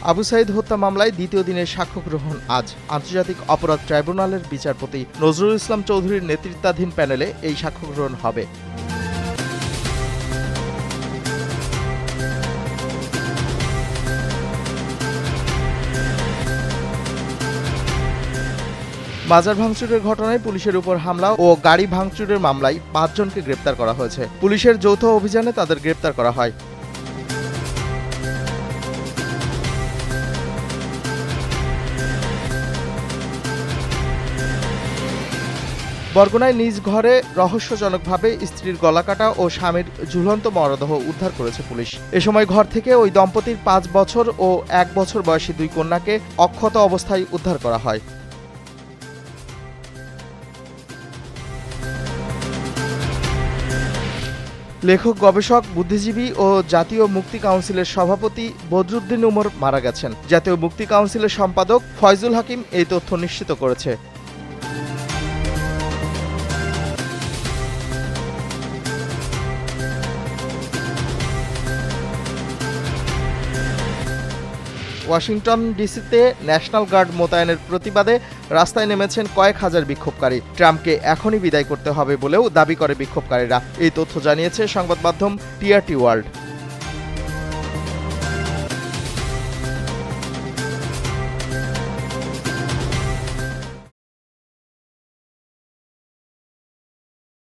আবু সাঈদ হত্যা মামলায় দ্বিতীয় দিনের সাক্ষ্য গ্রহণ আজ। আন্তর্জাতিক অপরাধ ট্রাইব্যুনালের বিচারপতি নজরুল ইসলাম চৌধুরীর নেতৃত্বাধীন প্যানেলে এই সাক্ষ্য গ্রহণ হবে। বাজার ভাঙচুরের ঘটনায় পুলিশের উপর হামলা ও গাড়ি ভাঙচুরের মামলায় ৫ জনকে গ্রেপ্তার করা হয়েছে। পুলিশের যৌথ অভিযানে তাদের গ্রেপ্তার করা হয়। বরগুনায় নিজ ঘরে রহস্যজনকভাবে স্ত্রীর গলাকাটা ও স্বামীর ঝুলন্ত মরদেহ উদ্ধার করেছে পুলিশ। এ সময় ঘর থেকে ওই দম্পতির ৫ বছর ও ১ বছর বয়সী ২ কন্যাকে অক্ষত অবস্থায় উদ্ধার করা হয়। লেখক, গবেষক, বুদ্ধিজীবী ও জাতীয় মুক্তি কাউন্সিলের সভাপতি বদরুদ্দিন উমর মারা গেছেন। জাতীয় মুক্তি কাউন্সিলের সম্পাদক ফয়জুল হাকিম এই তথ্য নিশ্চিত করেছে। ওয়াশিংটন ডিসিতে ন্যাশনাল গার্ড মোতায়েনের প্রতিবাদে রাস্তায় নেমেছেন কয়েক হাজার বিক্ষোভকারী। ট্রাম্পকে এখনই বিদায় করতে হবে বলেও দাবি করে বিক্ষোভকারীরা। এই তথ্য জানিয়েছে সংবাদ মাধ্যম টিআরটি ওয়ার্ল্ড।